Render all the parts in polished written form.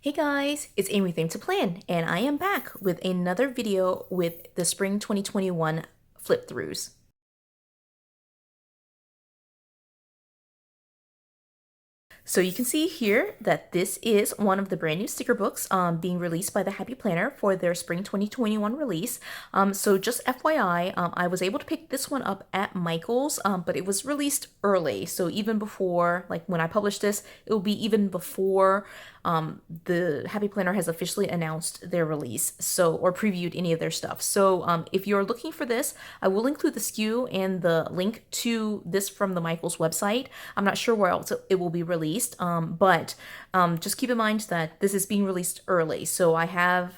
Hey guys, it's Amy with Aim to Plan, and I am back with another video with the Spring 2021 flip-throughs. So you can see here that this is one of the brand new sticker books being released by the Happy Planner for their Spring 2021 release. So just FYI, I was able to pick this one up at Michael's, but it was released early. So even before, like when I published this, it will be even before the Happy Planner has officially announced their release, so or previewed any of their stuff. So if you're looking for this, I will include the SKU and the link to this from the Michaels website. I'm not sure where else it will be released, but just keep in mind that this is being released early. So I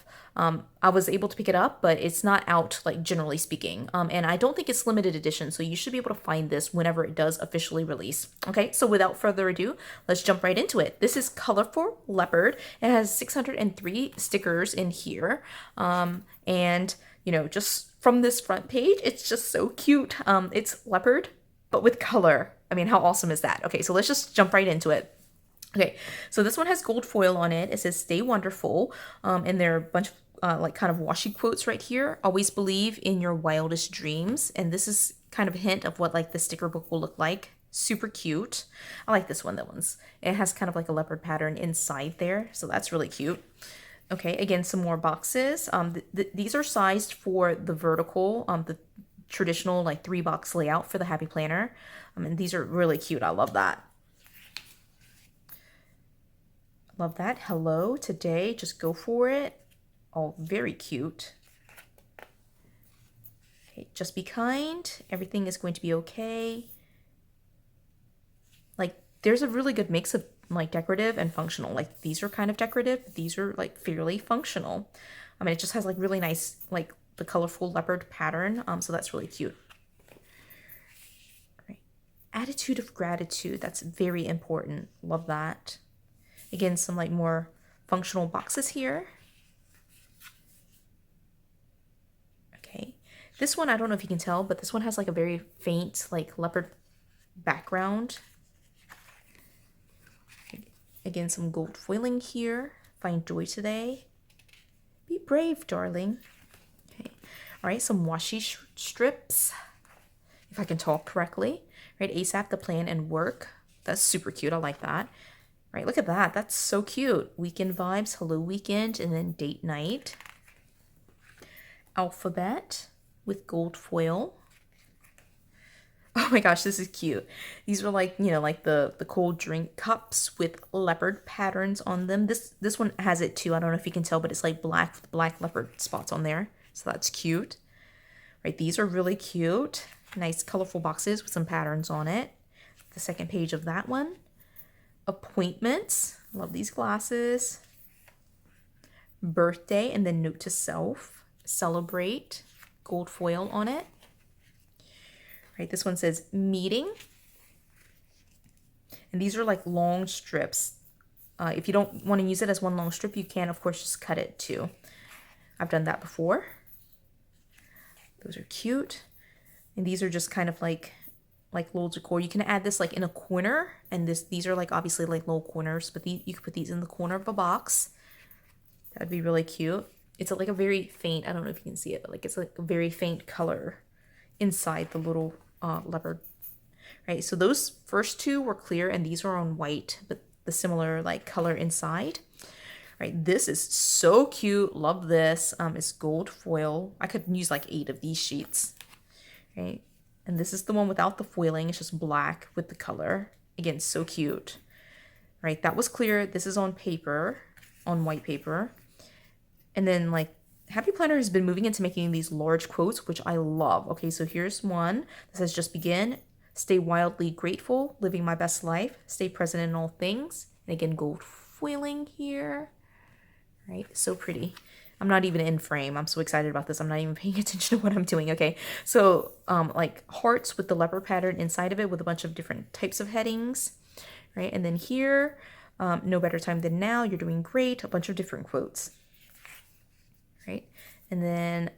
was able to pick it up, but it's not out, like generally speaking. And I don't think it's limited edition, so you should be able to find this whenever it does officially release. Okay, so without further ado, let's jump right into it. This is Colorful Leopard. It has 603 stickers in here. And, you know, just from this front page, it's just so cute. It's leopard, but with color. I mean, how awesome is that? Okay, so let's just jump right into it. Okay, so this one has gold foil on it. It says "Stay wonderful," and there are a bunch of like kind of washy quotes right here. Always believe in your wildest dreams, and this is kind of a hint of what like the sticker book will look like. Super cute. I like this one. It has kind of like a leopard pattern inside there, so that's really cute. Okay, again, some more boxes. These are sized for the vertical, the traditional like 3-box layout for the Happy Planner. And these are really cute. I love that. Love that. Hello, today, just go for it. All very cute. Okay, just be kind. Everything is going to be okay. Like, there's a really good mix of like decorative and functional. Like, these are kind of decorative. These are like fairly functional. I mean, it just has like really nice, like the colorful leopard pattern. So that's really cute. Right. Attitude of gratitude. That's very important. Love that. Again, some like more functional boxes here. Okay. This one, I don't know if you can tell, but this one has like a very faint like leopard background. Again, some gold foiling here. Find joy today. Be brave, darling. Okay. All right, some washi strips, if I can talk correctly. Right, ASAP, the plan and work. That's super cute. I like that. Right, look at that. That's so cute. Weekend vibes, hello weekend, and then date night. Alphabet with gold foil. Oh my gosh, this is cute. These are like, you know, like the cold drink cups with leopard patterns on them. This one has it too. I don't know if you can tell, but it's like black leopard spots on there. So that's cute. Right, these are really cute. Nice colorful boxes with some patterns on it. The second page of that one. Appointments. Love these glasses. Birthday, and then note to self. Celebrate. Gold foil on it. Right, this one says meeting. And these are like long strips. If you don't want to use it as one long strip, you can, of course, just cut it too. I've done that before. Those are cute. And these are just kind of like little decor. You can add this like in a corner, and these are like obviously like little corners, but you could put these in the corner of a box. That would be really cute. It's like a very faint, I don't know if you can see it, but like it's like a very faint color inside the little leopard. Right, so those first two were clear and these are on white, but the similar like color inside. Right, this is so cute. Love this. It's gold foil. I could use like 8 of these sheets. Right. And this is the one without the foiling. It's just black with the color. Again, so cute. Right, that was clear. This is on paper, on white paper. And then like Happy Planner has been moving into making these large quotes, which I love. Okay, so here's one that says, just begin. Stay wildly grateful. Living my best life. Stay present in all things. And again, gold foiling here. Right, so pretty. I'm not even in frame. I'm so excited about this. I'm not even paying attention to what I'm doing. Okay, so like hearts with the leopard pattern inside of it with a bunch of different types of headings, right? And then here, no better time than now. You're doing great. A bunch of different quotes, right? And then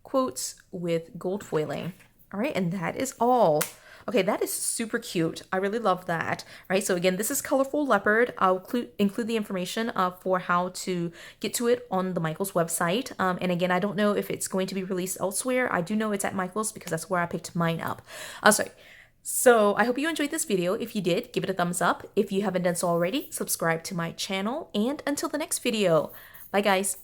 quotes with gold foiling. All right, and that is all. Okay, that is super cute. I really love that. Right, so again, this is Colorful Leopard. I'll include the information for how to get to it on the Michaels website. And again, I don't know if it's going to be released elsewhere. I do know it's at Michaels because that's where I picked mine up. Sorry. So I hope you enjoyed this video. If you did, give it a thumbs up. If you haven't done so already, subscribe to my channel. And until the next video, bye guys.